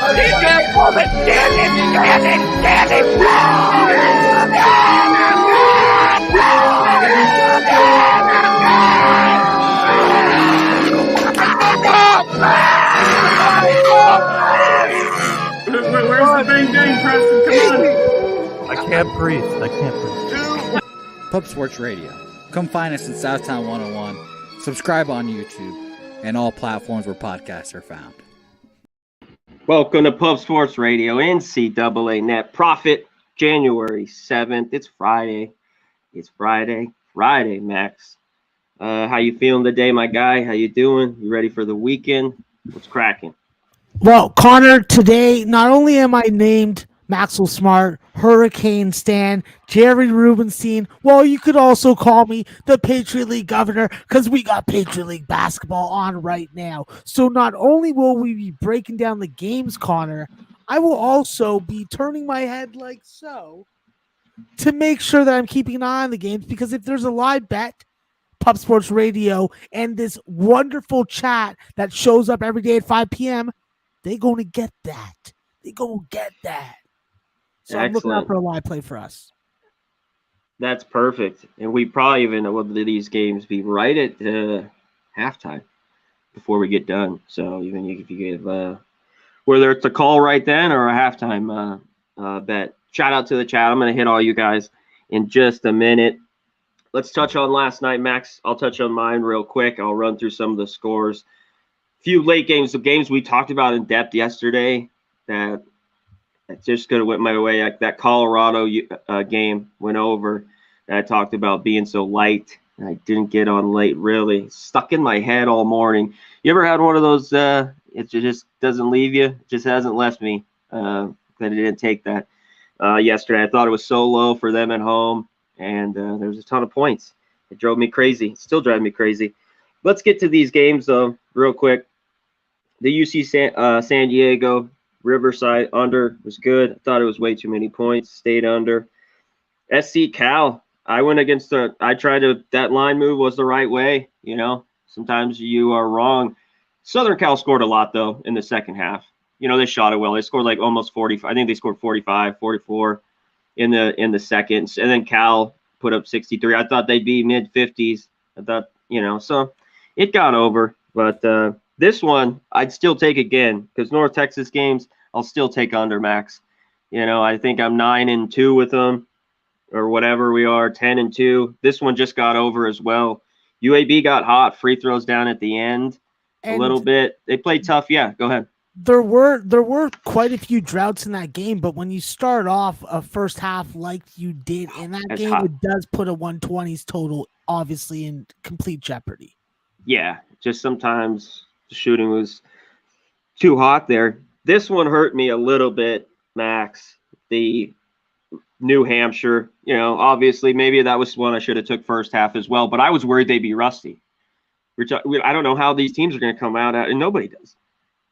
Where's the bang bang, Preston? Come on. I can't breathe. Pub Sports Radio. Come find us in Southtown 101. Subscribe on YouTube and all platforms where podcasts are found. Welcome to Pub Sports Radio, NCAA Net Profit, January 7th. It's Friday. Friday, Max. How you feeling today, my guy? How you doing? You ready for the weekend? What's cracking? Well, Conor, today, not only am I named Maxwell Smart, Hurricane Stan, Jerry Rubenstein, well, you could also call me the Patriot League governor because we got Patriot League basketball on right now. So not only will we be breaking down the games, Conor, I will also be turning my head like so to make sure that I'm keeping an eye on the games, because if there's a live bet, Pub Sports Radio and this wonderful chat that shows up every day at 5 p.m., they're going to get that. So I'm looking out for a live play for us. That's perfect. And we probably even will these games be right at halftime before we get done. So even if you give whether it's a call right then or a halftime bet, shout out to the chat. I'm going to hit all you guys in just a minute. Let's touch on last night, Max. I'll touch on mine real quick. I'll run through some of the scores. Few late games, the games we talked about in depth yesterday that just could have went my way. Like that Colorado game went over. And I talked about being so light. And I didn't get on late, really. Stuck in my head all morning. You ever had one of those, it just doesn't leave you? It just hasn't left me. That it didn't take that yesterday. I thought it was so low for them at home. And there was a ton of points. It drove me crazy. Still driving me crazy. Let's get to these games, though, real quick. The UC San Diego Riverside under was good. I thought it was way too many points. Stayed under. SC Cal, I went against that line move was the right way. You know, sometimes you are wrong. Southern Cal scored a lot, though, in the second half. You know, they shot it well. They scored like almost 45. I think they scored 45, 44 in the seconds. And then Cal put up 63. I thought they'd be mid-50s. I thought, you know, so it got over. But this one, I'd still take again, because North Texas games, I'll still take under, Max. You know, I think I'm 9-2 with them, or whatever we are, 10-2. This one just got over as well. UAB got hot, free throws down at the end a little bit. They played tough. Yeah, go ahead. There were quite a few droughts in that game, but when you start off a first half like you did in that game, hot. It does put a 120s total obviously in complete jeopardy. Yeah, just sometimes the shooting was too hot there. This one hurt me a little bit, Max. The New Hampshire, you know, obviously maybe that was one I should have took first half as well, but I was worried they'd be rusty. I don't know how these teams are going to come out, and nobody does.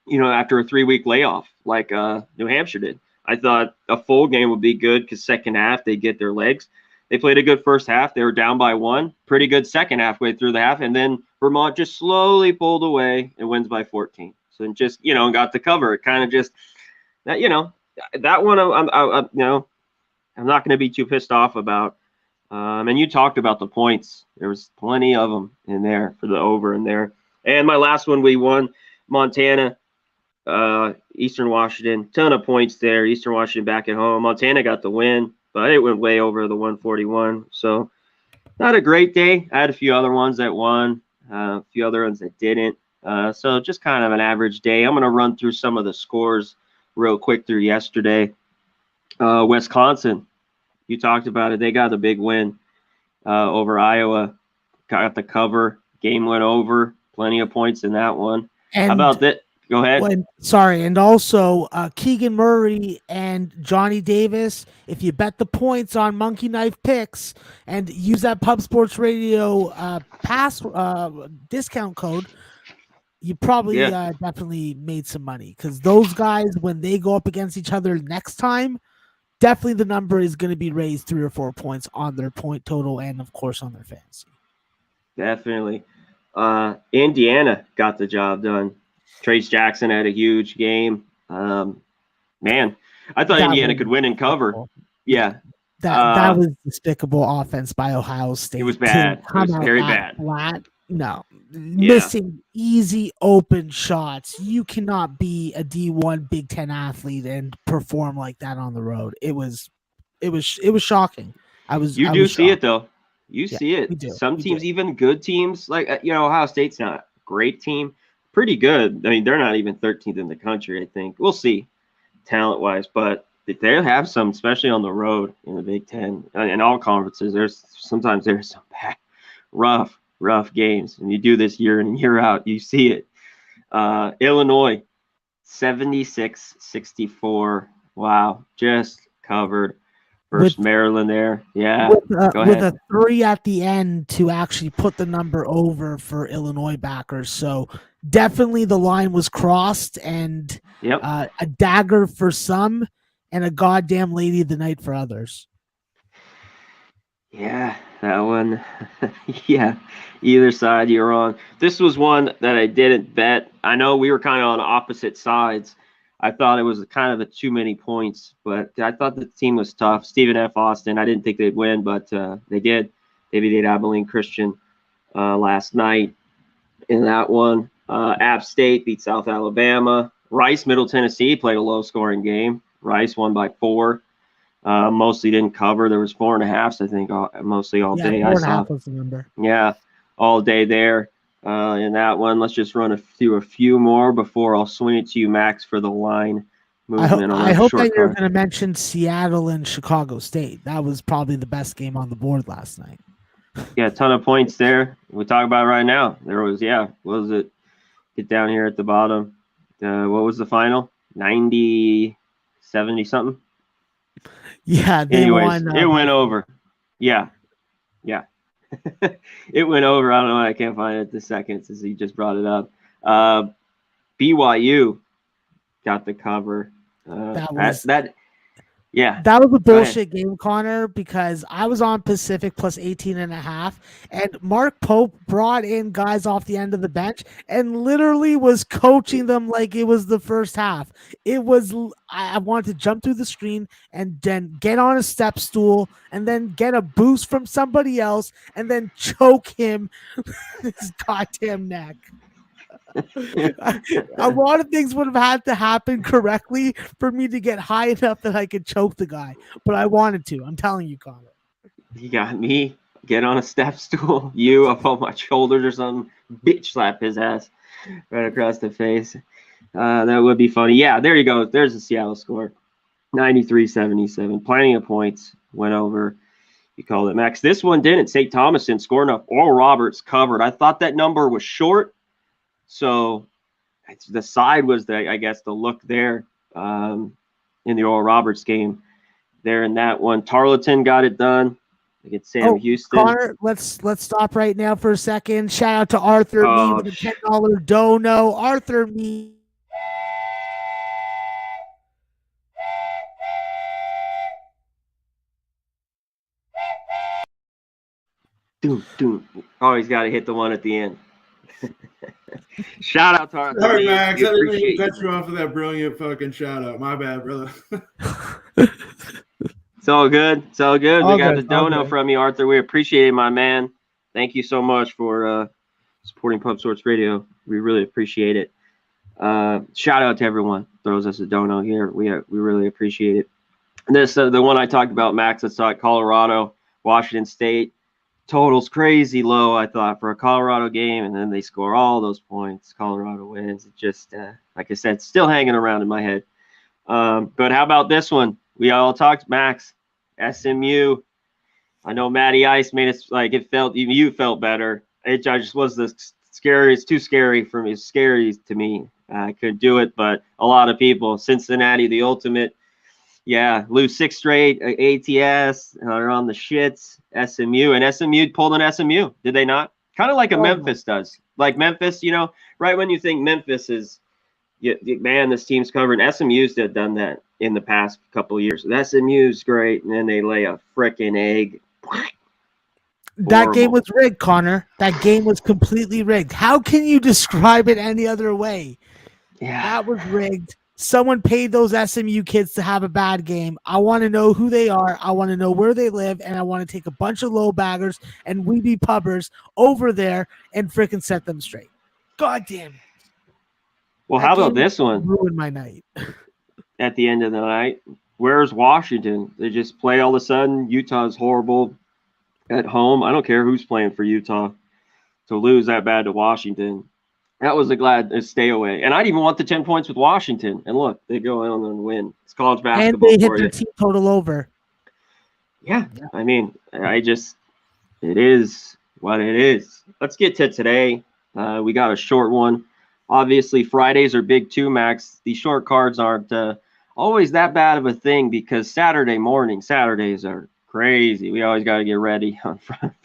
You know, after a 3-week layoff like New Hampshire did. I thought a full game would be good because second half they get their legs. They played a good first half. They were down by 1. Pretty good second halfway through the half. And then Vermont just slowly pulled away and wins by 14. So just, you know, got the cover. It kind of just, that, you know, that one, I'm not going to be too pissed off about. And you talked about the points. There was plenty of them in there for the over in there. And my last one, we won Montana. Eastern Washington, ton of points there. Eastern Washington back at home. Montana got the win, but it went way over the 141. So not a great day. I had a few other ones that won, a few other ones that didn't. So just kind of an average day. I'm going to run through some of the scores real quick through yesterday. Wisconsin, you talked about it. They got a big win over Iowa. Got the cover. Game went over. Plenty of points in that one. And how about that? Go ahead. And also Keegan Murray and Johnny Davis. If you bet the points on Monkey Knife Picks and use that Pub Sports Radio pass discount code, you probably definitely made some money, because those guys, when they go up against each other next time, definitely the number is going to be raised 3 or 4 points on their point total and, of course, on their fantasy. Definitely. Indiana got the job done. Trace Jackson had a huge game. Man, I thought That Indiana was could win and cover. despicable. Yeah. That was despicable offense by Ohio State. It was bad. To come It was out very that bad. flat. No, Yeah. missing easy open shots. You cannot be a D1 Big Ten athlete and perform like that on the road. It was shocking. You do see it though. You see it. we do. Some We teams, do. even good teams, like Ohio State's not a great team, pretty good. I mean, they're not even 13th in the country. I think we'll see, talent-wise, but they have some, especially on the road in the Big Ten and all conferences. There's some bad, rough games, and you do this year in and year out. You see it. Illinois, 76-64. Wow, just covered. Versus Maryland there. Yeah. With a 3 at the end to actually put the number over for Illinois backers. So definitely the line was crossed, and a dagger for some and a goddamn lady of the night for others. Yeah, that one. Yeah, either side you're on. This was one that I didn't bet. I know we were kind of on opposite sides. I thought it was kind of a too many points, but I thought the team was tough. Stephen F. Austin, I didn't think they'd win, but they did. They beat Abilene Christian last night in that one. App State beat South Alabama. Rice, Middle Tennessee played a low-scoring game. Rice won by 4. Mostly didn't cover. There was 4.5s, I think, mostly all day. 4.5 was the number. Yeah, all day there. In that one, let's just run through a few more before I'll swing it to you, Max, for the line movement. I hope that you're going to mention Seattle and Chicago State. That was probably the best game on the board last night. Yeah, a ton of points there. We talk about it right now. There was, what was it? Get down here at the bottom. What was the final? 90, 70 something? Yeah, anyways, it went over. Yeah. It went over. I don't know why I can't find it this second since he just brought it up. BYU got the cover. That was a bullshit game, Connor, because I was on Pacific plus 18.5, and Mark Pope brought in guys off the end of the bench and literally was coaching them like it was the first half. It was, I wanted to jump through the screen and then get on a step stool and then get a boost from somebody else and then choke him his goddamn neck. A lot of things would have had to happen correctly for me to get high enough that I could choke the guy, but I wanted to. I'm telling you, Conor. You got me. Get on a step stool. You up on my shoulders or something. Bitch slap his ass right across the face. That would be funny. Yeah, there you go. There's the Seattle score. 93-77. Plenty of points. Went over. You called it, Max. This one didn't. St. Thomas didn't score enough. Oral Roberts covered. I thought that number was short. So the side was, the look there in the Oral Roberts game there in that one. Tarleton got it done against Sam Houston. Connor, let's stop right now for a second. Shout out to Arthur Me with a $10 dono. Arthur Me. Doom. Always got to hit the one at the end. Shout out to Arthur. Sorry, Max. I didn't mean to cut you off of that brilliant fucking shout out. My bad, brother. It's all good. We got the dono from you, Arthur. We appreciate it, my man. Thank you so much for supporting Pub Sorts Radio. We really appreciate it. Shout out to everyone throws us a dono here. We really appreciate it. This the one I talked about, Max. Let's talk Colorado, Washington State. Total's crazy low, I thought, for a Colorado game, and then they score all those points. Colorado wins. It just, like I said, still hanging around in my head. But how about this one? We all talked, Max, SMU. I know Matty Ice made it like it felt, even you felt better. It just was the scariest, too scary for me. It's scary to me. I couldn't do it, but a lot of people, Cincinnati, the ultimate. Yeah, lose 6 straight ATS. They're on the shits. SMU, and SMU pulled an SMU. Did they not? Kind of like a Memphis does. Like Memphis, right when you think Memphis is, man, this team's covering. SMU's done that in the past couple of years. SMU's great, and then they lay a freaking egg. That game was rigged, Connor. That game was completely rigged. How can you describe it any other way? Yeah, that was rigged. someone paid those SMU kids to have a bad game. I want to know who they are. I want to know where they live, and I want to take a bunch of low baggers and weeby pubbers over there and freaking set them straight. God damn it. Well, That how about game this one? ruined my night. At the end of the night, where's Washington? They just play all of a sudden. Utah's horrible at home. I don't care who's playing for Utah to lose that bad to Washington. That was a glad to stay away. And I didn't even want the 10 points with Washington. And look, they go on and win. It's college And basketball they hit for their you. team total over. Yeah, I mean, it is what it is. Let's get to today. We got a short one. Obviously, Fridays are big too, Max. These short cards aren't always that bad of a thing because Saturdays are crazy. We always got to get ready on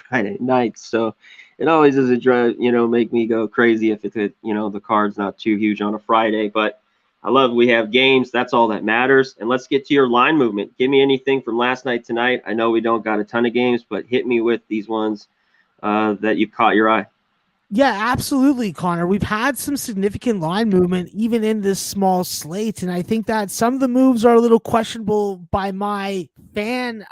Friday nights. So it always is make me go crazy if the card's not too huge on a Friday. But I love we have games. That's all that matters. And let's get to your line movement. Give me anything from last night tonight. I know we don't got a ton of games, but hit me with these ones that you caught your eye. Yeah, absolutely, Connor. We've had some significant line movement even in this small slate, and I think that some of the moves are a little questionable by my fan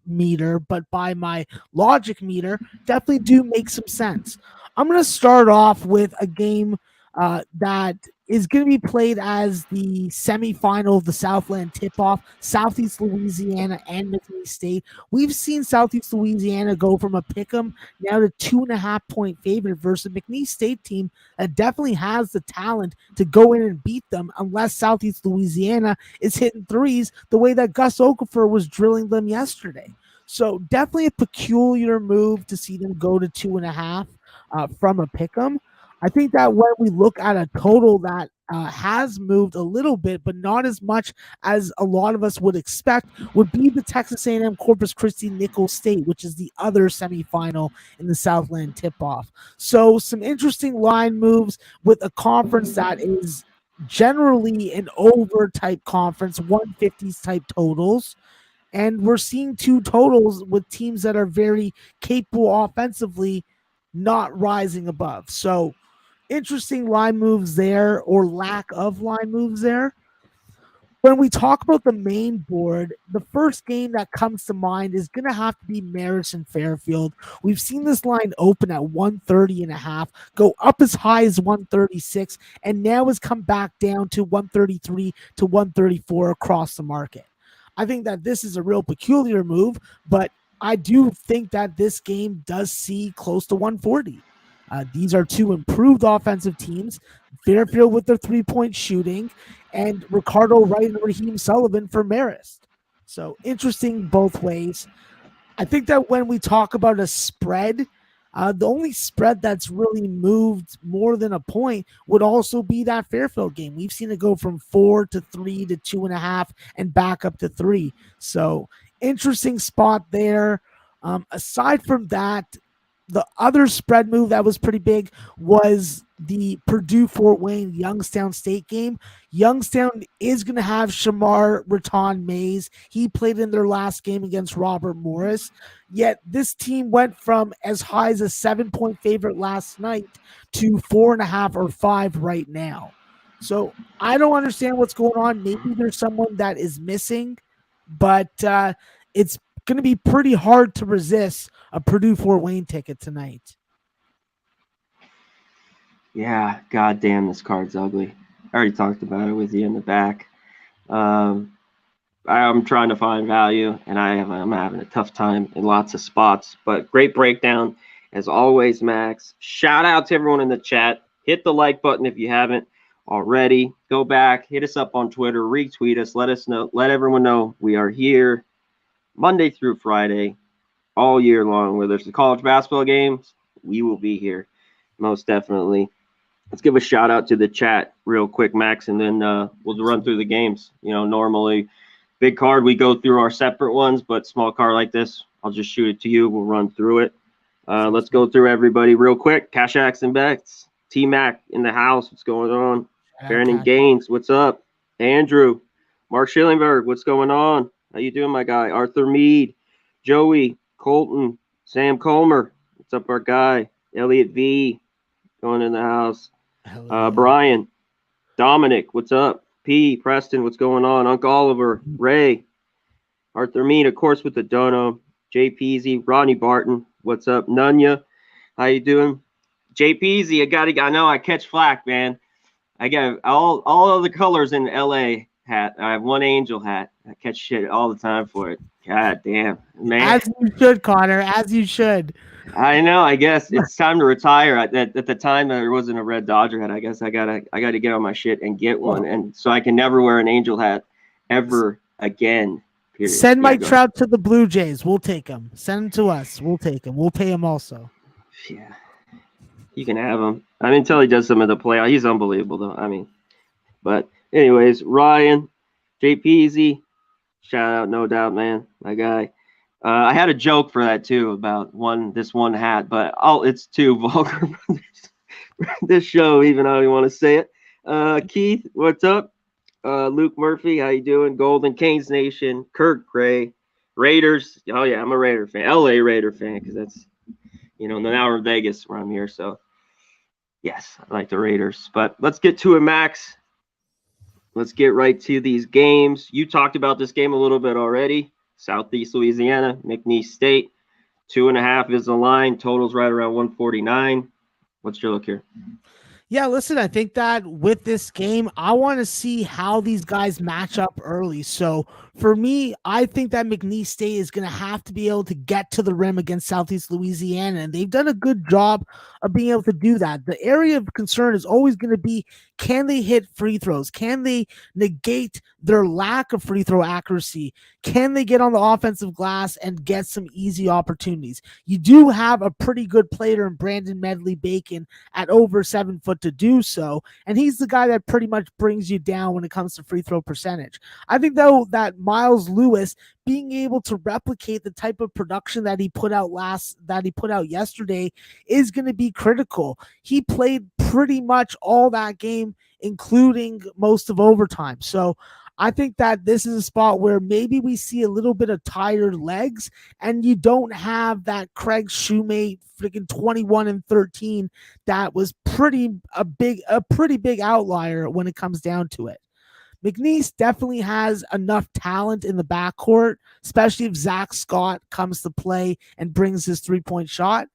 meter, but by my logic meter, definitely do make some sense. I'm going to start off with a game that is going to be played as the semifinal of the Southland tip-off, Southeast Louisiana and McNeese State. We've seen Southeast Louisiana go from a pick'em now to 2.5-point favorite versus a McNeese State team that definitely has the talent to go in and beat them unless Southeast Louisiana is hitting threes the way that Gus Okafor was drilling them yesterday. So definitely a peculiar move to see them go to 2.5 from a pick'em. I think that when we look at a total that has moved a little bit, but not as much as a lot of us would expect, would be the Texas A&M Corpus Christi Nicholls State, which is the other semifinal in the Southland tip-off. So some interesting line moves with a conference that is generally an over type conference, 150s type totals. And we're seeing two totals with teams that are very capable offensively, not rising above. So interesting line moves there, or lack of line moves there. When we talk about the main board, the first game that comes to mind is going to have to be Marist and Fairfield. We've seen this line open at 130.5, go up as high as 136, and now has come back down to 133 to 134 across the market. I think that this is a real peculiar move, but I do think that this game does see close to 140. These are two improved offensive teams, Fairfield with their three-point shooting, and Ricardo Wright and Raheem Sullivan for Marist. So interesting both ways. I think that when we talk about a spread, the only spread that's really moved more than a point would also be that Fairfield game. We've seen it go from 4 to 3 to 2.5 and back up to 3. So interesting spot there. Aside from that, the other spread move that was pretty big was the Purdue-Fort Wayne Youngstown State game. Youngstown is going to have Shamar Raton-Mays. He played in their last game against Robert Morris. Yet this team went from as high as a 7-point favorite last night to 4.5 or 5 right now. So I don't understand what's going on. Maybe there's someone that is missing, but it's going to be pretty hard to resist a Purdue-Fort Wayne ticket tonight. Yeah, goddamn, this card's ugly. I already talked about it with you in the back. I'm trying to find value, and I'm having a tough time in lots of spots. But great breakdown, as always, Max. Shout out to everyone in the chat. Hit the like button if you haven't already. Go back, hit us up on Twitter, retweet us, let us know, let everyone know we are here Monday through Friday, all year long. Whether it's the college basketball games, we will be here, most definitely. Let's give a shout out to the chat real quick, Max, and then we'll run through the games. Normally, big card, we go through our separate ones, but small card like this, I'll just shoot it to you. We'll run through it. Let's go through everybody real quick. Cash Axe and Bex. T-Mac in the house. What's going on? Brandon Gaines, what's up? Andrew. Mark Schillingberg, what's going on? How you doing, my guy? Arthur Mead. Joey. Colton. Sam Comer. What's up, our guy? Elliot V. Going in the house. Brian. Dominic, what's up? JP, Preston, what's going on? Uncle Oliver, Ray, Arthur Mead, of course, with the dono. JPZ, Ronnie Barton, what's up? Nunya, how you doing? JPZ, I know I catch flack, man. I got all of the colors in the LA hat. I have one Angel hat. I catch shit all the time for it. God damn, man. As you should, Connor. As you should. I know. I guess it's time to retire. At the time, there wasn't a red Dodger hat. I guess I gotta get on my shit and get one, and so I can never wear an Angel hat ever again. Period. Send Mike Trout to the Blue Jays. We'll take him. Send him to us. We'll take him. We'll pay him also. Yeah, you can have him. I mean, until he does some of the play, he's unbelievable though. I mean, but anyways, Ryan, JPZ, shout out, no doubt, man, my guy. I had a joke for that too about this one hat, but it's too vulgar for this show. Even I don't even want to say it. Keith, what's up? Luke Murphy, how you doing? Golden Canes Nation, Kirk Gray, Raiders. Oh yeah, I'm a Raider fan, LA Raider fan, because that's now we're in Vegas where I'm here. So yes, I like the Raiders. But let's get to it, Max. Let's get right to these games. You talked about this game a little bit already. Southeast Louisiana, McNeese State, 2.5 is the line. Total's right around 149. What's your look here? Yeah, listen, I think that with this game, I want to see how these guys match up early. So for me, I think that McNeese State is going to have to be able to get to the rim against Southeast Louisiana, and they've done a good job of being able to do that. The area of concern is always going to be, can they hit free throws? Can they negate their lack of free throw accuracy? Can they get on the offensive glass and get some easy opportunities? You do have a pretty good player in Brandon Medley Bacon at over 7 foot to do so, and he's the guy that pretty much brings you down when it comes to free throw percentage. I think though that Miles Lewis being able to replicate the type of production that he put out yesterday is going to be critical. He played pretty much all that game, including most of overtime. So I think that this is a spot where maybe we see a little bit of tired legs, and you don't have that Craig Shoemate freaking 21 and 13 that was a pretty big outlier when it comes down to it. McNeese definitely has enough talent in the backcourt, especially if Zach Scott comes to play and brings his 3-point shot.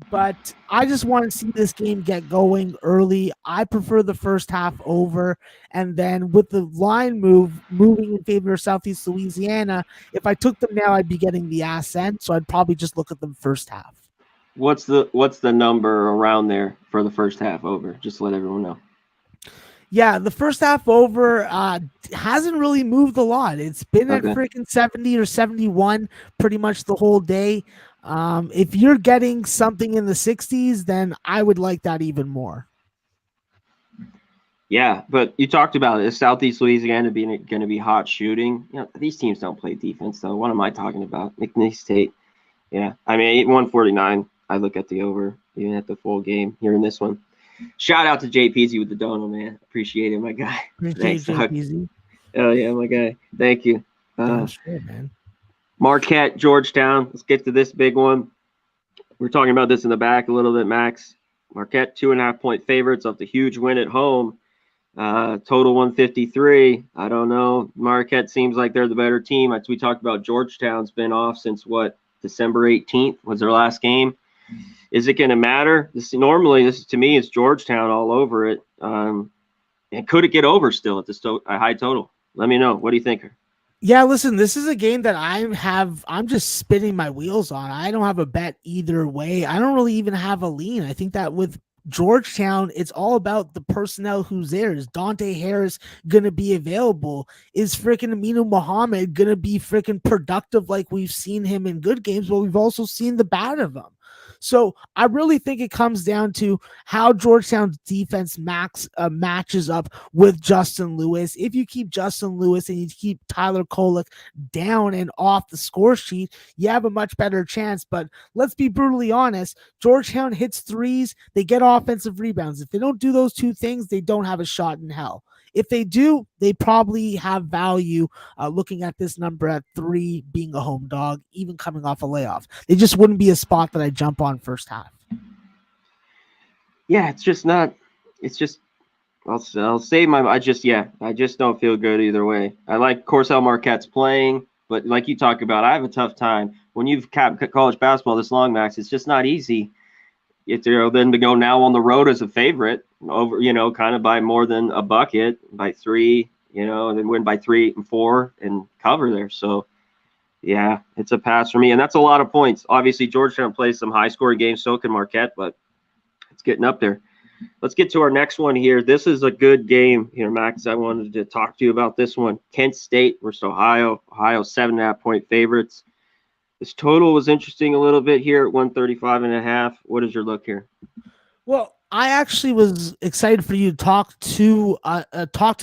But I just want to see this game get going early. I prefer the first half over. And then with the line moving in favor of Southeast Louisiana, if I took them now, I'd be getting the ascent. So I'd probably just look at them first half. What's the number around there for the first half over? Just to let everyone know. Yeah, the first half over hasn't really moved a lot. It's been at freaking 70 or 71 pretty much the whole day. If you're getting something in the 60s, then I would like that even more. Yeah, but you talked about it. Southeast Louisiana going to be hot shooting. These teams don't play defense, though. What am I talking about? McNeese State. Yeah, I mean, 149. I look at the over, even at the full game here in this one. Shout out to JPZ with the dono, man. Appreciate it, my guy. Thanks, JPZ. Oh, yeah, my guy. Thank you. Sure, man. Marquette, Georgetown. Let's get to this big one. We're talking about this in the back a little bit, Max. Marquette, 2.5-point favorites off the huge win at home. Total 153. I don't know. Marquette seems like they're the better team. We talked about Georgetown's been off since December 18th was their last game. Is it going to matter? This to me is Georgetown all over it. And could it get over still at a high total? Let me know. What do you think? Yeah, listen, this is a game that I'm just spinning my wheels on. I don't have a bet either way. I don't really even have a lean. I think that with Georgetown, it's all about the personnel who's there. Is Dante Harris going to be available? Is freaking Aminu Muhammad going to be freaking productive like we've seen him in good games, but we've also seen the bad of him? So I really think it comes down to how Georgetown's defense matches up with Justin Lewis. If you keep Justin Lewis and you keep Tyler Kolek down and off the score sheet, you have a much better chance. But let's be brutally honest, Georgetown hits threes, they get offensive rebounds. If they don't do those two things, they don't have a shot in hell. If they do, they probably have value looking at this number at 3 being a home dog, even coming off a layoff. They just wouldn't be a spot that I jump on first half. Yeah, it's just I'll save my. I just don't feel good either way. I like Corcel Marquette's playing, but like you talk about, I have a tough time when you've capped college basketball this long, Max. It's just not easy. It's then to go now on the road as a favorite over, kind of by more than a bucket, by 3, and then win by 3 and 4 and cover there. So yeah, it's a pass for me, and that's a lot of points. Obviously, Georgetown plays some high scoring games, so can Marquette, but it's getting up there. Let's get to our next one here. This is a good game here, Max. I wanted to talk to you about this one. Kent State versus Ohio. Ohio 7.5-point favorites. This total was interesting a little bit here at 135.5. What is your look here? Well, I actually was excited for you to talk to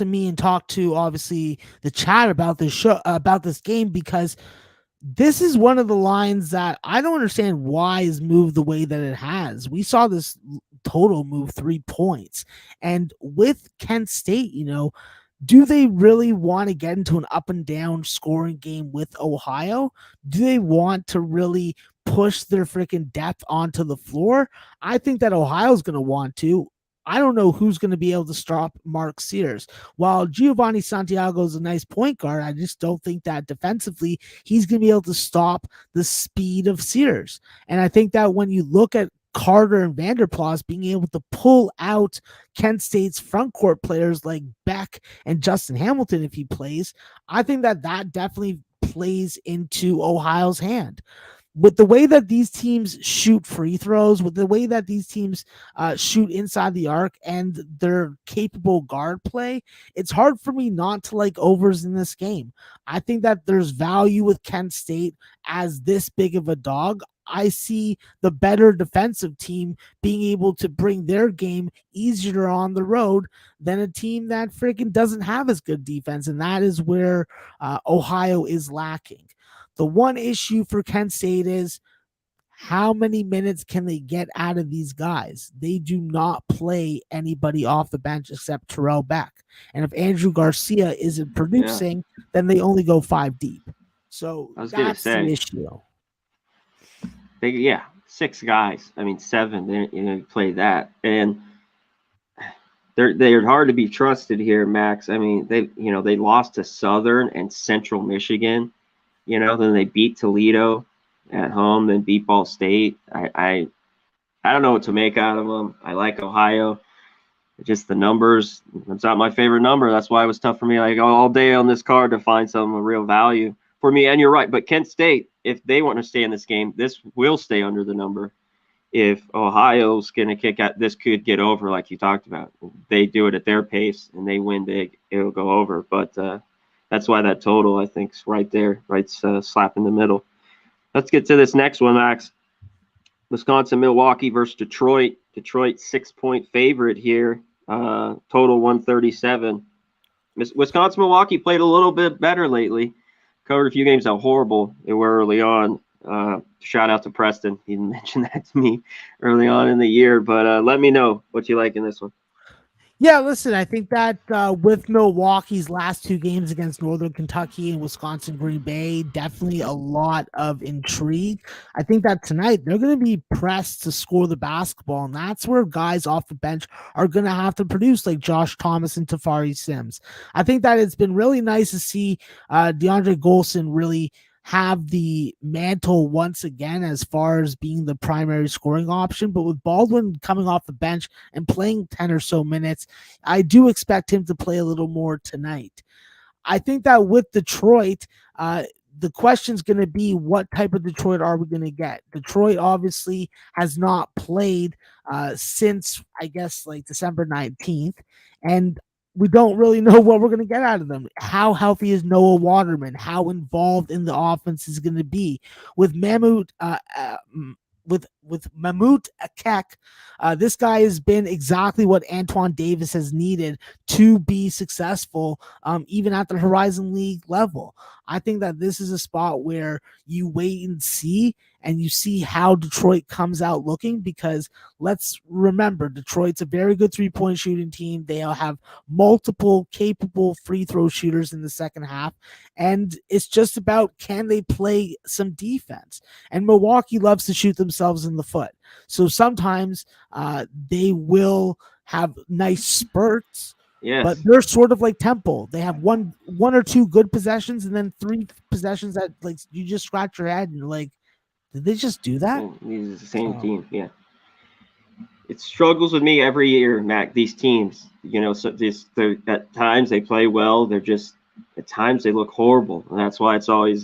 me and talk to obviously the chat about this show, about this game, because this is one of the lines that I don't understand why is moved the way that it has. We saw this total move 3 points, and with Kent State, do they really want to get into an up and down scoring game with Ohio? Do they want to really push their freaking depth onto the floor? I think that Ohio's going to want to. I don't know who's going to be able to stop Mark Sears. While Giovanni Santiago is a nice point guard, I just don't think that defensively he's going to be able to stop the speed of Sears. And I think that when you look at Carter and Vanderplas being able to pull out Kent State's front court players like Beck and Justin Hamilton if he plays, I think that definitely plays into Ohio's hand. With the way that these teams shoot free throws, with the way that these teams shoot inside the arc and their capable guard play, it's hard for me not to like overs in this game. I think that there's value with Kent State as this big of a dog. I see the better defensive team being able to bring their game easier on the road than a team that freaking doesn't have as good defense, and that is where Ohio is lacking. The one issue for Kent State is how many minutes can they get out of these guys? They do not play anybody off the bench except Terrell Beck. And if Andrew Garcia isn't producing, then they only go 5 deep. So that's the issue. 6 guys. I mean, 7. They play that, and they're hard to be trusted here, Max. I mean, they lost to Southern and Central Michigan. Then they beat Toledo at home, then beat Ball State. I don't know what to make out of them. I like Ohio. Just the numbers, it's not my favorite number. That's why it was tough for me all day on this card to find some real value for me. And you're right. But Kent State, if they want to stay in this game, this will stay under the number. If Ohio's going to kick out, this could get over like you talked about. If they do it at their pace and they win big, it'll go over. But that's why that total, I think, is right there, right slap in the middle. Let's get to this next one, Max. Wisconsin-Milwaukee versus Detroit. Detroit 6-point favorite here. Total 137. Wisconsin-Milwaukee played a little bit better lately. Covered a few games how horrible they were early on. Shout out to Preston. He mentioned that to me early on in the year. But let me know what you like in this one. Yeah, listen, I think that with Milwaukee's last 2 games against Northern Kentucky and Wisconsin Green Bay, definitely a lot of intrigue. I think that tonight they're going to be pressed to score the basketball, and that's where guys off the bench are going to have to produce, like Josh Thomas and Tafari Sims. I think that it's been really nice to see DeAndre Golson really have the mantle once again as far as being the primary scoring option. But with Baldwin coming off the bench and playing 10 or so minutes, I do expect him to play a little more tonight. I think that with Detroit, the question's going to be what type of Detroit are we going to get? Detroit obviously has not played since, I guess, like December 19th. And we don't really know what we're going to get out of them. How healthy is Noah Waterman? How involved in the offense is going to be with Mahmoud Akek? This guy has been exactly what Antoine Davis has needed to be successful, even at the Horizon League level. I think that this is a spot where you wait and see, and you see how Detroit comes out looking, because let's remember, Detroit's a very good 3-point shooting team. They'll have multiple capable free throw shooters in the second half, and it's just about, can they play some defense? And Milwaukee loves to shoot themselves in the foot. So sometimes they will have nice spurts. Yes. But they're sort of like Temple. They have one or two good possessions and then 3 possessions that like you just scratch your head and you're like, did they just do that? These are the same team. Yeah. It struggles with me every year, Mac. These teams, so at times they play well. They're just at times they look horrible, and that's why it's always,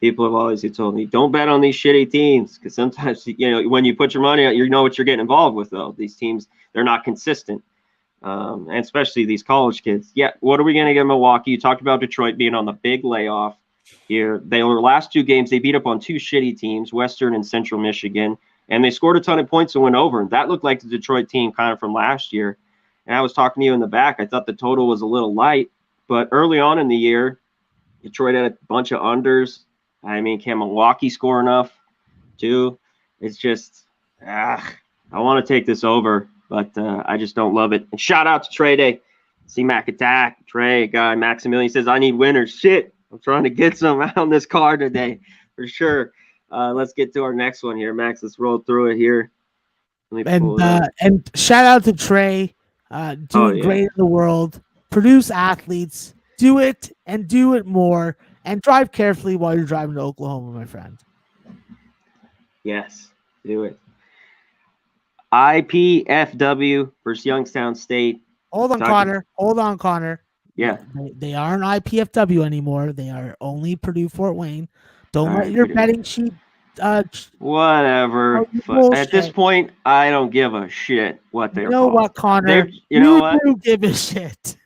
people have always told me don't bet on these shitty teams because sometimes, when you put your money out, you know what you're getting involved with. Though these teams, they're not consistent, and especially these college kids. Yeah, what are we going to get Milwaukee? You talked about Detroit being on the big layoff here. They were last 2 games. They beat up on 2 shitty teams, Western and Central Michigan. And they scored a ton of points and went over. And that looked like the Detroit team kind of from last year. And I was talking to you in the back. I thought the total was a little light. But early on in the year, Detroit had a bunch of unders. I mean, can Milwaukee score enough too? It's just, I want to take this over, but I just don't love it. And shout out to Trey Day. See Mac Attack. Trey, guy, Maximilian says, I need winners. Shit, I'm trying to get some on this card today for sure. Let's get to our next one here, Max. Let's roll through it here. And shout out to Trey, doing great in the world. Produce athletes, do it and do it more, and drive carefully while you're driving to Oklahoma, my friend. Yes, do it. IPFW versus Youngstown State. Hold on, Connor. Yeah. They aren't IPFW anymore. They are only Purdue Fort Wayne. Don't let your betting sheet. Whatever. At this point, I don't give a shit what they're called. What, Connor? You know what? Do give a shit.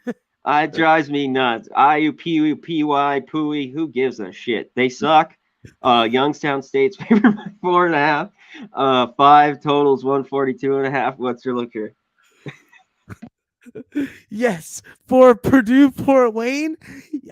It drives me nuts. IUPUPY, Pooey, who gives a shit? They suck. Youngstown State's favored by 4.5. 5 totals, 142.5. What's your look here? Yes, for Purdue Fort Wayne,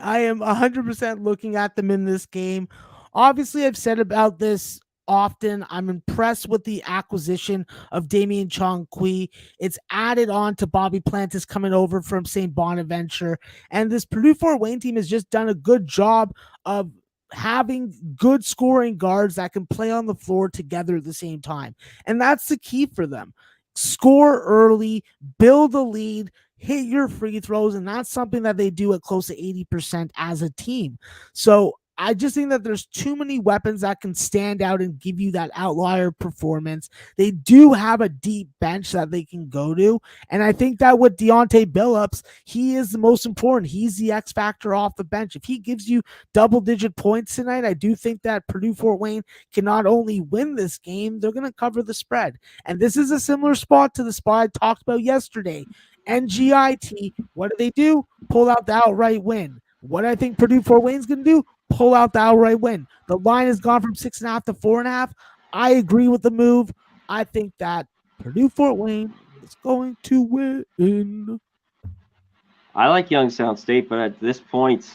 I am 100% looking at them in this game. Obviously, I've said about this often. I'm impressed with the acquisition of Damian Chong-Kui. It's added on to Bobby Plantis coming over from St. Bonaventure. And this Purdue Fort Wayne team has just done a good job of having good scoring guards that can play on the floor together at the same time. And that's the key for them. Score early, build a lead, hit your free throws, and that's something that they do at close to 80% as a team. So I just think that there's too many weapons that can stand out and give you that outlier performance. They do have a deep bench that they can go to. And I think that with Deontay Billups, he is the most important. He's the X factor off the bench. If he gives you double-digit points tonight, I do think that Purdue Fort Wayne can not only win this game, they're going to cover the spread. And this is a similar spot to the spot I talked about yesterday. NGIT, what do? Pull out the outright win. What I think Purdue Fort Wayne's going to do? Pull out the outright win. The line has gone from 6.5 to 4.5. I agree with the move. I think that Purdue Fort Wayne is going to win. I like Youngstown State, but at this point,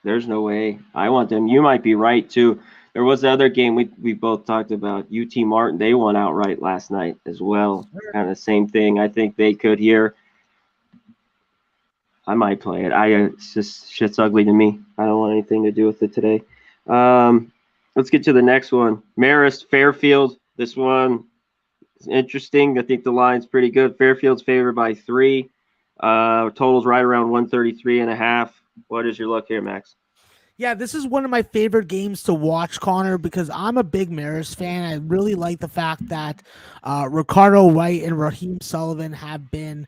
there's no way. I want them. You might be right, too. There was the other game we both talked about, UT Martin. They won outright last night as well. Sure. Kind of the same thing. I think they could here. I might play it. It's just shit's ugly to me. I don't want anything to do with it today. Let's get to the next one. Marist, Fairfield. This one is interesting. I think the line's pretty good. Fairfield's favored by 3. Total's right around 133.5. What is your look here, Max? Yeah, this is one of my favorite games to watch, Connor, because I'm a big Marist fan. I really like the fact that Ricardo White and Raheem Sullivan have been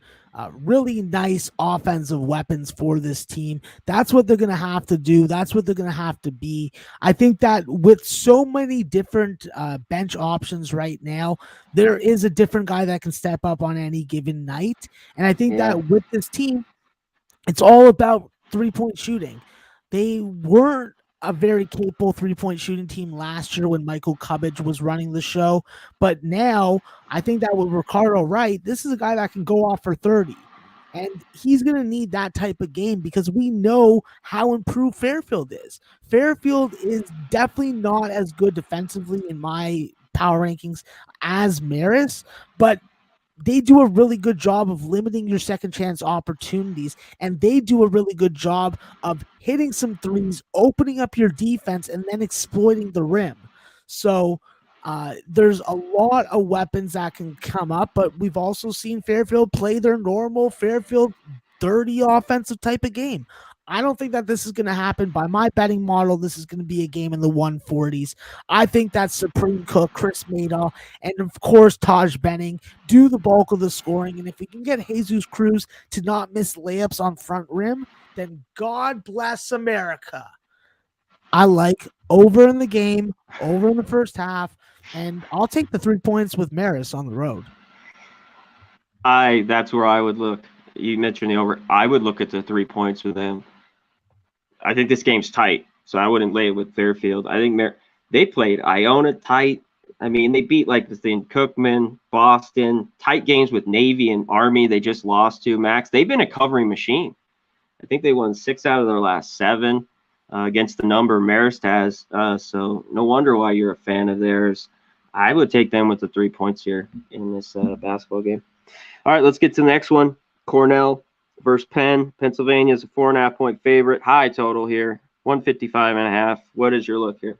really nice offensive weapons for this team. That's what they're going to have to do. That's what they're going to have to be. I think that with so many different bench options right now, there is a different guy that can step up on any given night. And I think that with this team, it's all about three-point shooting. They weren't a very capable three-point shooting team last year when Michael Cubbage was running the show. But now I think that with Ricardo Wright, this is a guy that can go off for 30. And he's going to need that type of game because we know how improved Fairfield is. Fairfield is definitely not as good defensively in my power rankings as Marist, but they do a really good job of limiting your second chance opportunities, and they do a really good job of hitting some threes, opening up your defense, and then exploiting the rim. So There's a lot of weapons that can come up, but we've also seen Fairfield play their normal Fairfield dirty offensive type of game. I don't think that this is going to happen. By my betting model, this is going to be a game in the 140s. I think that Supreme Cook, Chris Madoff, and of course Taj Benning do the bulk of the scoring. And if we can get Jesus Cruz to not miss layups on front rim, then God bless America. I like over in the game, over in the first half, and I'll take the 3 points with Maris on the road. That's where I would look. You mentioned the over. I would look at the 3 points with them. I think this game's tight, so I wouldn't lay it with Fairfield. I think they played Iona tight. I mean, they beat like the thing Cookman, Boston, tight games with Navy and Army. They just lost to Max. They've been a covering machine. I think they won 6 out of their last 7 against the number Marist has. So no wonder why you're a fan of theirs. I would take them with the 3 points here in this basketball game. All right, let's get to the next one. Cornell versus Penn. Pennsylvania is a 4.5-point favorite. High total here, 155.5. What is your look here?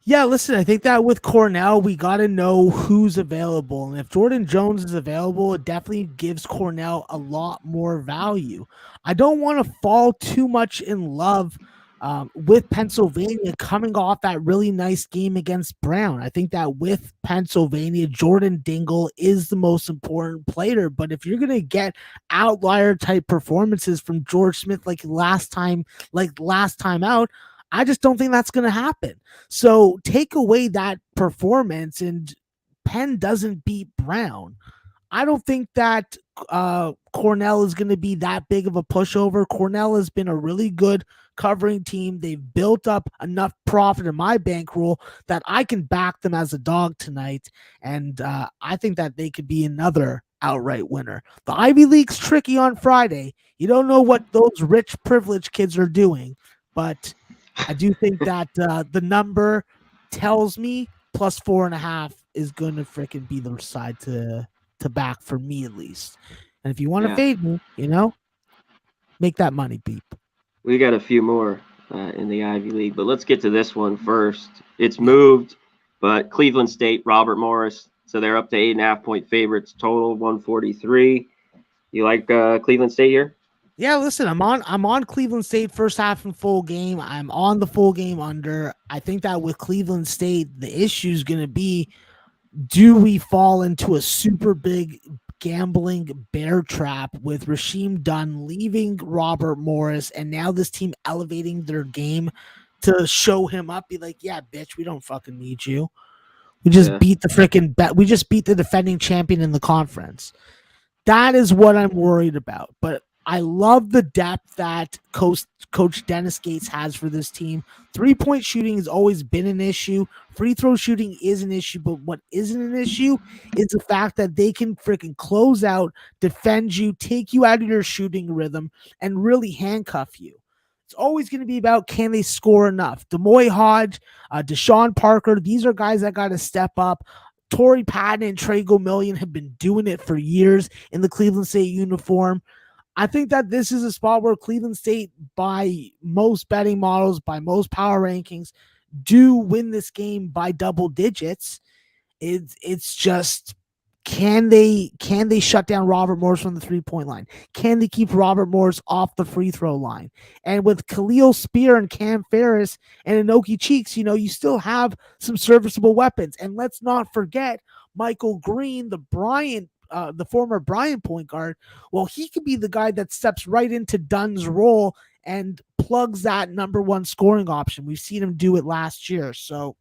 Yeah, listen, I think that with Cornell, we got to know who's available. And if Jordan Jones is available, it definitely gives Cornell a lot more value. I don't want to fall too much in love with Pennsylvania coming off that really nice game against Brown. I think that with Pennsylvania, Jordan Dingle is the most important player. But if you're going to get outlier type performances from George Smith like last time out, I just don't think that's going to happen. So take away that performance and Penn doesn't beat Brown. I don't think that Cornell is going to be that big of a pushover. Cornell has been a really good covering team. They've built up enough profit in my bankroll that I can back them as a dog tonight. And I think that they could be another outright winner. The Ivy League's tricky on Friday. You don't know what those rich privileged kids are doing, but I do think that the number tells me plus 4.5 is going to freaking be the side to back for me at least. And if you want to fade me, make that money beep. We got a few more in the Ivy League, but let's get to this one first. It's moved, but Cleveland State, Robert Morris, so they're up to 8.5-point favorites, total 143. You like Cleveland State here? Yeah, listen, I'm on Cleveland State first half and full game. I'm on the full game under. I think that with Cleveland State, the issue is going to be, do we fall into a super big gambling bear trap with Rasheem Dunn leaving Robert Morris and now this team elevating their game to show him up, be like, yeah, bitch, we don't fucking need you. We just beat the defending champion in the conference. That is what I'm worried about. But I love the depth that Coach Dennis Gates has for this team. 3-point shooting has always been an issue. Free throw shooting is an issue, but what isn't an issue is the fact that they can freaking close out, defend you, take you out of your shooting rhythm, and really handcuff you. It's always going to be about, can they score enough? Demoy Hodge, Deshaun Parker, these are guys that got to step up. Torrey Patton and Trey Gomillion have been doing it for years in the Cleveland State uniform. I think that this is a spot where Cleveland State, by most betting models, by most power rankings, do win this game by double digits. It's just, can they shut down Robert Morris from the 3-point line? Can they keep Robert Morris off the free throw line? And with Khalil Spear and Cam Ferris and Inoki Cheeks, you still have some serviceable weapons. And let's not forget Michael Green, the former Bryant point guard. Well, he could be the guy that steps right into Dunn's role and plugs that number one scoring option. We've seen him do it last year. So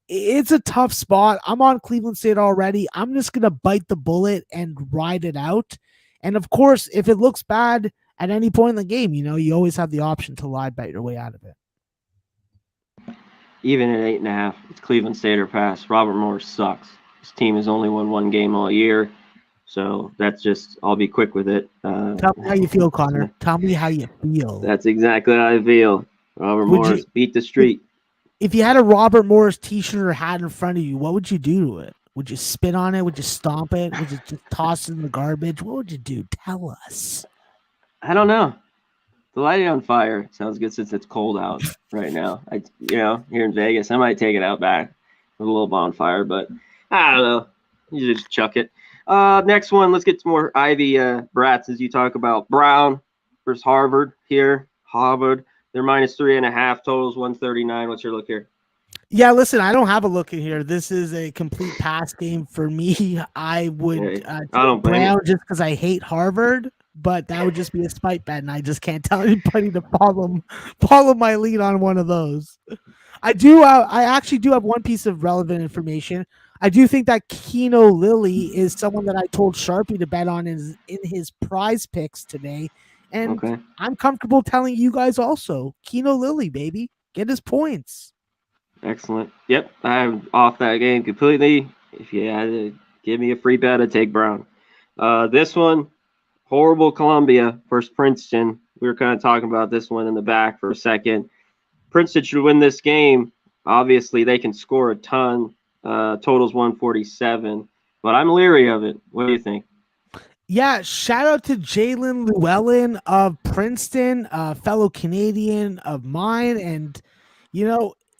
it's a tough spot. I'm on Cleveland State already. I'm just going to bite the bullet and ride it out. And of course, if it looks bad at any point in the game, you always have the option to lie bet your way out of it. Even at 8.5, it's Cleveland State or pass. Robert Morris sucks. His team has only won one game all year. So that's just, I'll be quick with it. Tell me how you feel, Connor. Tell me how you feel. That's exactly how I feel. Robert Morris beat the street. If you had a Robert Morris t-shirt or hat in front of you, what would you do to it? Would you spit on it? Would you stomp it? Would you just toss it in the garbage? What would you do? Tell us. I don't know. The light it on fire sounds good since it's cold out right now. Here in Vegas, I might take it out back a little bonfire, but I don't know. You just chuck it. Next one, let's get some more Ivy brats as you talk about Brown versus Harvard here. Harvard, they're minus 3.5, totals 139. What's your look here? Yeah, listen, I don't have a look in here. This is a complete pass game for me. I would I don't blame Brown you. just because I hate Harvard, but that would just be a spite bet, and I just can't tell anybody to follow my lead on one of those. I actually do have one piece of relevant information. I do think that Keno Lilly is someone that I told Sharpie to bet on in his prize picks today, and Okay. I'm comfortable telling you guys also Keno Lilly, baby, get his points. Excellent. Yep, I'm off that game completely. If you had to give me a free bet, I'd take Brown. This one, horrible Columbia versus Princeton. We were kind of talking about this one in the back for a second. Princeton should win this game. Obviously, they can score a ton. Totals 147, but I'm leery of it. What do you think? Yeah, shout out to Jalen Llewellyn of Princeton, a fellow Canadian of mine. And,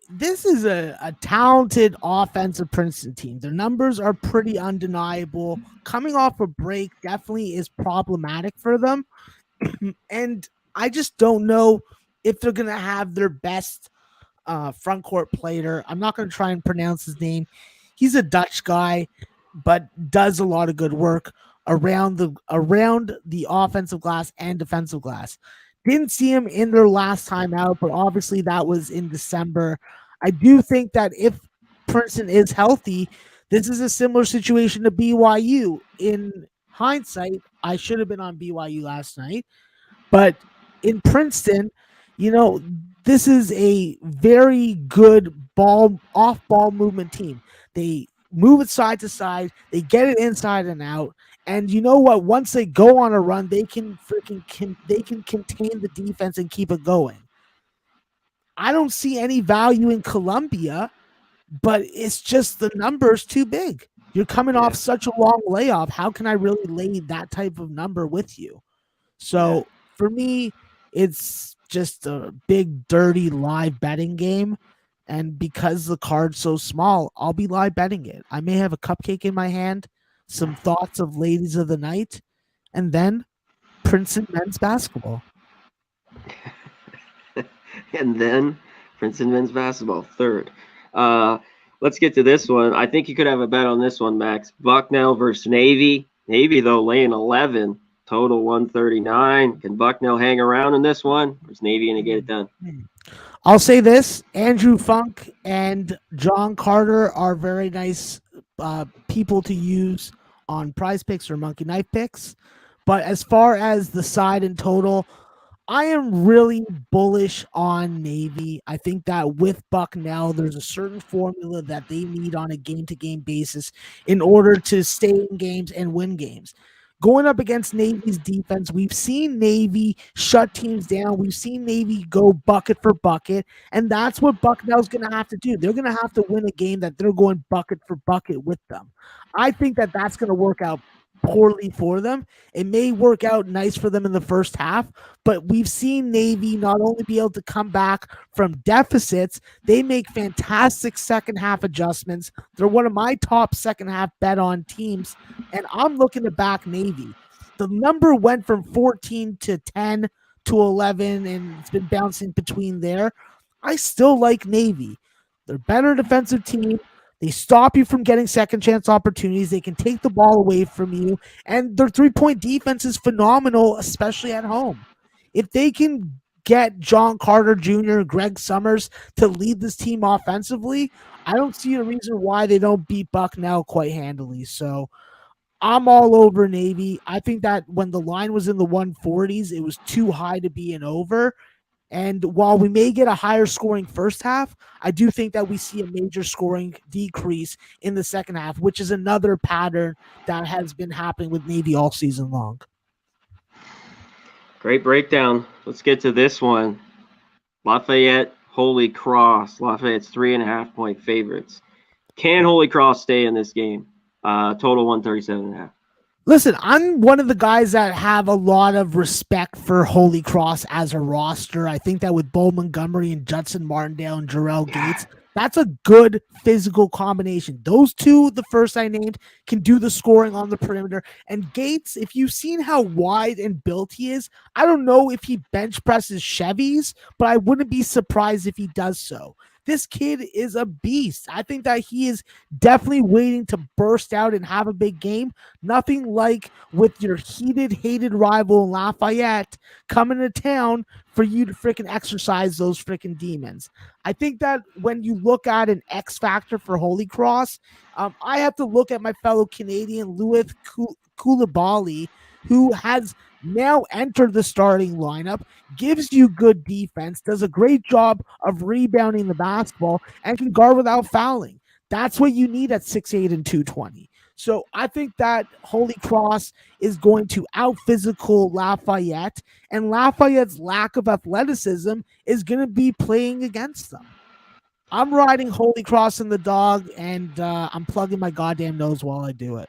this is a talented offensive Princeton team. Their numbers are pretty undeniable. Coming off a break definitely is problematic for them. And I just don't know if they're going to have their best front court player. I'm not going to try and pronounce his name. He's a Dutch guy, but does a lot of good work around the offensive glass and defensive glass. Didn't see him in their last time out, but obviously that was in December. I do think that if Princeton is healthy, this is a similar situation to BYU. In hindsight, I should have been on BYU last night, but in Princeton, this is a very good off-ball movement team. They move it side to side. They get it inside and out. And you know what? Once they go on a run, they can contain the defense and keep it going. I don't see any value in Columbia, but it's just the numbers too big. You're coming off such a long layoff. How can I really lay that type of number with you? So for me, it's just a big, dirty live betting game. And because the card's so small, I'll be live betting it. I may have a cupcake in my hand, some thoughts of ladies of the night, and then Princeton men's basketball. And then Princeton men's basketball, third. Let's get to this one. I think you could have a bet on this one, Max. Bucknell versus Navy. Navy, though, laying 11. Total 139. Can Bucknell hang around in this one? Or is Navy going to get it done? I'll say this. Andrew Funk and John Carter are very nice people to use on prize picks or monkey knife picks. But as far as the side and total, I am really bullish on Navy. I think that with Bucknell, there's a certain formula that they need on a game-to-game basis in order to stay in games and win games. Going up against Navy's defense, we've seen Navy shut teams down. We've seen Navy go bucket for bucket, and that's what Bucknell's going to have to do. They're going to have to win a game that they're going bucket for bucket with them. I think that that's going to work out poorly for them. It may work out nice for them in the first half, but we've seen Navy not only be able to come back from deficits, they make fantastic second half adjustments. They're one of my top second half bet on teams, and I'm looking to back Navy. The number went from 14 to 10 to 11, and it's been bouncing between there. I still like Navy. They're a better defensive team. They stop you from getting second chance opportunities. They can take the ball away from you. And their three-point defense is phenomenal, especially at home. If they can get John Carter Jr., Greg Summers to lead this team offensively, I don't see a reason why they don't beat Bucknell quite handily. So I'm all over Navy. I think that when the line was in the 140s, it was too high to be an over. And while we may get a higher scoring first half, I do think that we see a major scoring decrease in the second half, which is another pattern that has been happening with Navy all season long. Great breakdown. Let's get to this one. Lafayette, Holy Cross. Lafayette's 3.5-point favorites. Can Holy Cross stay in this game? Total 137.5. Listen, I'm one of the guys that have a lot of respect for Holy Cross as a roster. I think that with Bo Montgomery and Judson Martindale and Jarrell Gates, That's a good physical combination. Those two, the first I named, can do the scoring on the perimeter. And Gates, if you've seen how wide and built he is, I don't know if he bench presses Chevys, but I wouldn't be surprised if he does so. This kid is a beast. I think that he is definitely waiting to burst out and have a big game. Nothing like with your hated rival Lafayette coming to town for you to freaking exercise those freaking demons. I think that when you look at an X factor for Holy Cross, I have to look at my fellow Canadian Louis Koulibaly, who has now entered the starting lineup, gives you good defense, does a great job of rebounding the basketball, and can guard without fouling. That's what you need at 6'8" and 220. So I think that Holy Cross is going to out physical Lafayette, and Lafayette's lack of athleticism is going to be playing against them. I'm riding Holy Cross in the dog, and I'm plugging my goddamn nose while I do it.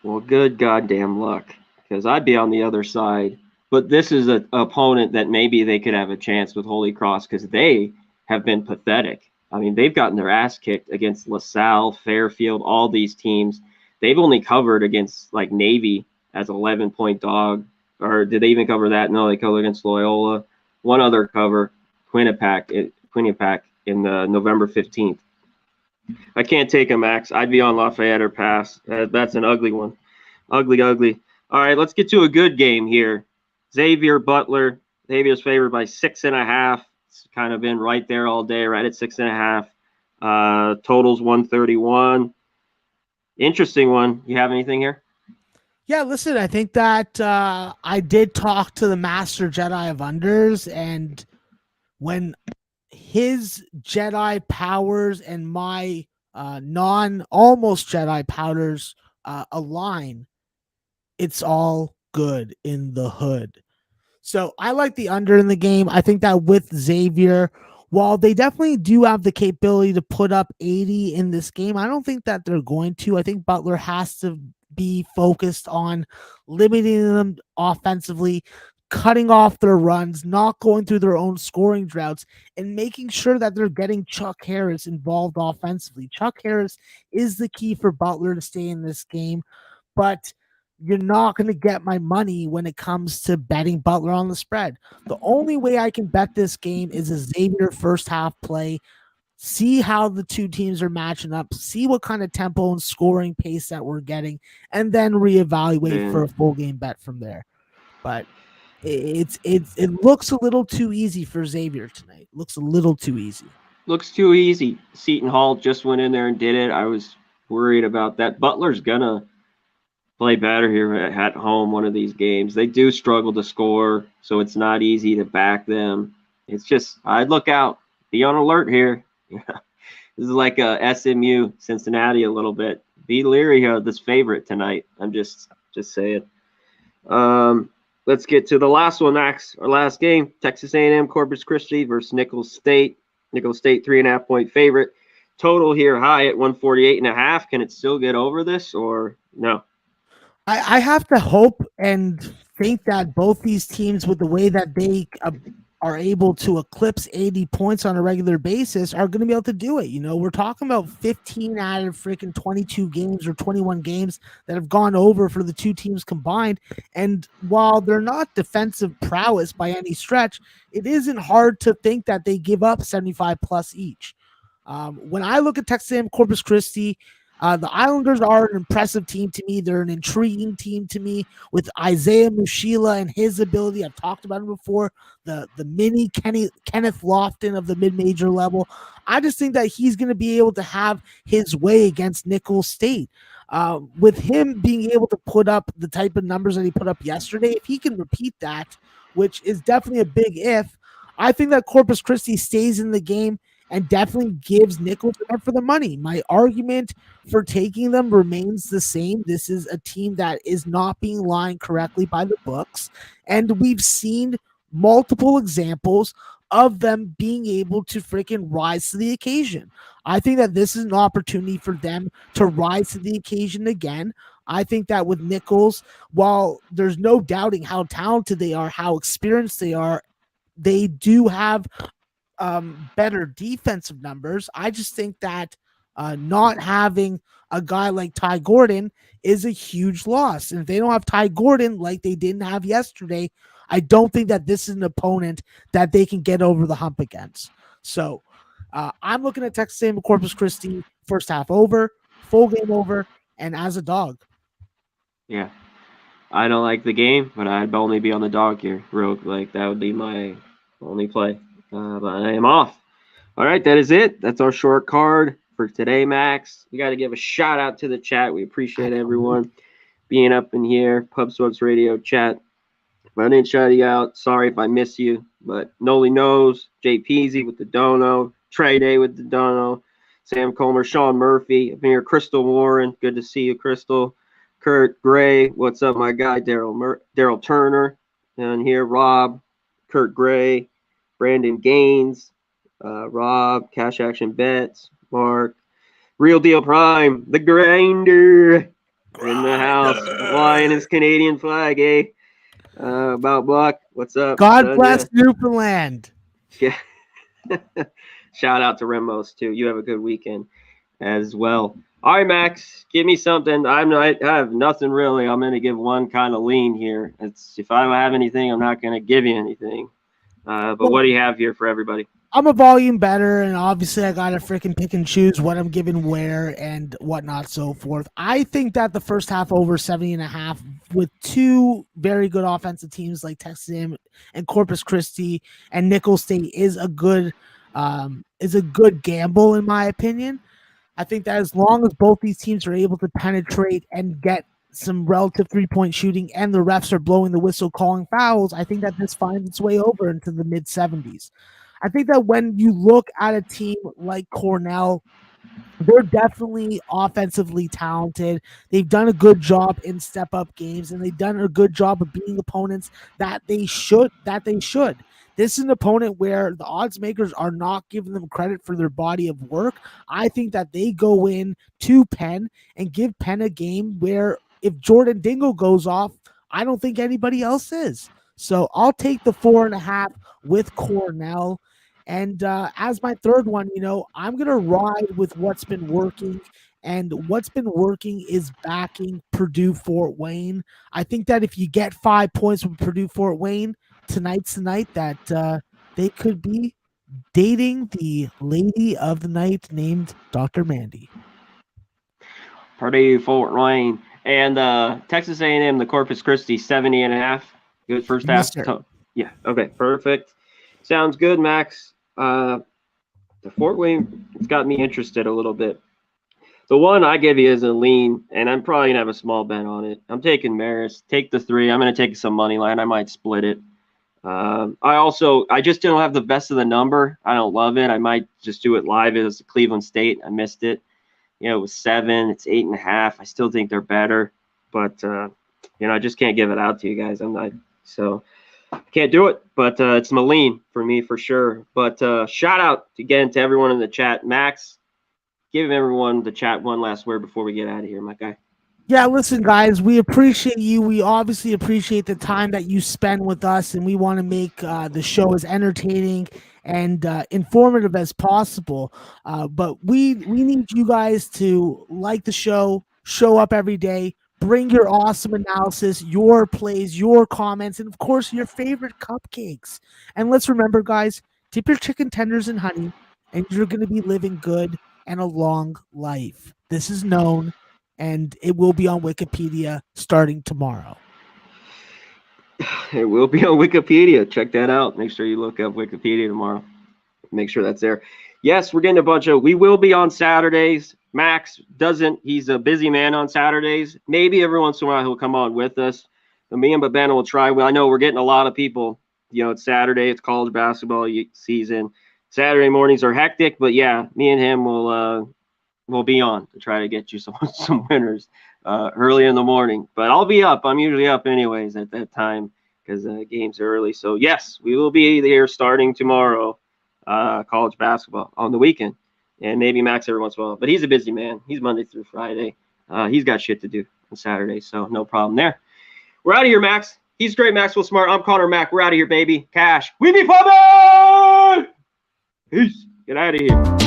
Well, good goddamn luck, because I'd be on the other side. But this is an opponent that maybe they could have a chance with Holy Cross because they have been pathetic. I mean, they've gotten their ass kicked against LaSalle, Fairfield, all these teams. They've only covered against like Navy as 11-point dog. Or did they even cover that? No, they covered against Loyola. One other cover, Quinnipiac in November 15th. I can't take a Max. I'd be on Lafayette or pass. That's an ugly one. Ugly. All right, let's get to a good game here. Xavier Butler. Xavier's favored by 6.5. It's kind of been right there all day, right at 6.5. Totals 131. Interesting one. You have anything here? Yeah, listen, I think that I did talk to the Master Jedi of Unders, and when his Jedi powers and my almost Jedi powers align, it's all good in the hood. So I like the under in the game. I think that with Xavier, while they definitely do have the capability to put up 80 in this game, I don't think that they're going to. I think Butler has to be focused on limiting them offensively, cutting off their runs, not going through their own scoring droughts, and making sure that they're getting Chuck Harris involved offensively. Chuck Harris is the key for Butler to stay in this game, but you're not going to get my money when it comes to betting Butler on the spread. The only way I can bet this game is a Xavier first half play. See how the two teams are matching up, see what kind of tempo and scoring pace that we're getting, and then reevaluate for a full game bet from there. But it looks a little too easy for Xavier tonight. Looks a little too easy. Looks too easy. Seton Hall just went in there and did it. I was worried about that. Butler's gonna play better here at home one of these games. They do struggle to score, so it's not easy to back them. It's just, I'd look out. Be on alert here. This is like a SMU Cincinnati a little bit. Be leery of this favorite tonight. I'm just saying. Let's get to the last one, Max. Our last game, Texas A&M Corpus Christi versus Nicholls State. Nicholls State 3.5-point favorite. Total here high at 148.5. Can it still get over this or no? I have to hope and think that both these teams, with the way that they are able to eclipse 80 points on a regular basis, are going to be able to do it. You know, we're talking about 15 out of freaking 22 games or 21 games that have gone over for the two teams combined. And while they're not defensive prowess by any stretch, it isn't hard to think that they give up 75 plus each. When I look at Texas A&M Corpus Christi, the Islanders are an impressive team to me. They're an intriguing team to me with Isaiah Mushila and his ability. I've talked about him before, the mini Kenneth Lofton of the mid-major level. I just think that he's going to be able to have his way against Nicholls State. With him being able to put up the type of numbers that he put up yesterday, if he can repeat that, which is definitely a big if, I think that Corpus Christi stays in the game and definitely gives Nicholls enough for the money. My argument for taking them remains the same. This is a team that is not being lined correctly by the books, and we've seen multiple examples of them being able to freaking rise to the occasion. I think that this is an opportunity for them to rise to the occasion again. I think that with Nicholls, while there's no doubting how talented they are, how experienced they are, they do have better defensive numbers. I just think that not having a guy like Ty Gordon is a huge loss. And if they don't have Ty Gordon like they didn't have yesterday, I don't think that this is an opponent that they can get over the hump against. So I'm looking at Texas A&M Corpus Christi first half over, full game over, and as a dog. Yeah. I don't like the game, but I'd only be on the dog here. Like that would be my only play. But I am off. All right, that is it. That's our short card for today, Max. We got to give a shout out to the chat. We appreciate everyone being up in here. Pub Sports Radio chat. If I didn't shout you out, sorry if I miss you. But Noli knows, Jay Peasy with the dono, Trey Day with the dono, Sam Comer, Sean Murphy. I'm here, Crystal Warren. Good to see you, Crystal. Kurt Gray, what's up, my guy? Daryl Turner. And here, Rob, Kurt Gray, Brandon Gaines, Rob, Cash Action Bets, Mark, Real Deal Prime, the Grinder in the house, flying his Canadian flag, eh? About Buck, what's up? God bless Newfoundland. Yeah. Shout out to Remos too. You have a good weekend as well. All right, Max, give me something. I have nothing really. I'm going to give one kind of lean here. If I don't have anything, I'm not going to give you anything. But what do you have here for everybody? I'm a volume better, and obviously I got to freaking pick and choose what I'm giving where and whatnot, so forth. I think that the first half over 70.5 with two very good offensive teams like Texas A&M and Corpus Christi and Nicholls State is a good gamble in my opinion. I think that as long as both these teams are able to penetrate and get some relative three-point shooting and the refs are blowing the whistle calling fouls, I think that this finds its way over into the mid-70s. I think that when you look at a team like Cornell, they're definitely offensively talented. They've done a good job in step-up games, and they've done a good job of beating opponents that they should. This is an opponent where the odds makers are not giving them credit for their body of work. I think that they go in to Penn and give Penn a game where if Jordan Dingle goes off, I don't think anybody else is. So I'll take the 4.5 with Cornell. And as my third one, I'm going to ride with what's been working. And what's been working is backing Purdue-Fort Wayne. I think that if you get 5 points from Purdue-Fort Wayne, tonight's the night that they could be dating the lady of the night named Dr. Mandy. Purdue-Fort Wayne. And Texas A&M, the Corpus Christi, 70.5. Good first half. Yeah, okay, perfect. Sounds good, Max. The Fort Wayne, it's got me interested a little bit. The one I give you is a lean, and I'm probably going to have a small bet on it. I'm taking Marist. Take the 3. I'm going to take some money line. I might split it. I just don't have the best of the number. I don't love it. I might just do it live as Cleveland State. I missed it. It was 7. It's 8.5. I still think they're better, but I just can't give it out to you guys. I can't do it, but it's my lean for me for sure. But shout out again to everyone in the chat. Max, give everyone the chat one last word before we get out of here, my guy. Yeah, listen, guys, we appreciate you. We obviously appreciate the time that you spend with us, and we want to make the show as entertaining and informative as possible. But we need you guys to like the show up every day, bring your awesome analysis, your plays, your comments, and, of course, your favorite cupcakes. And let's remember, guys, dip your chicken tenders in honey, and you're going to be living good and a long life. This is known. And it will be on Wikipedia starting tomorrow. It will be on Wikipedia. Check that out. Make sure you look up Wikipedia tomorrow. Make sure that's there. Yes, we're getting we will be on Saturdays. Max he's a busy man on Saturdays. Maybe every once in a while he'll come on with us. But me and Babana will try. Well, I know we're getting a lot of people. It's Saturday. It's college basketball season. Saturday mornings are hectic. But, yeah, me and him will be on to try to get you some winners early in the morning. But I'll be up. I'm usually up anyways at that time because games are early. So, yes, we will be there starting tomorrow, college basketball on the weekend. And maybe Max every once in a while. But he's a busy man. He's Monday through Friday. He's got shit to do on Saturday, so no problem there. We're out of here, Max. He's great, Maxwell Smart. I'm Conor Mack. We're out of here, baby. Cash. We be pumping! Peace. Get out of here.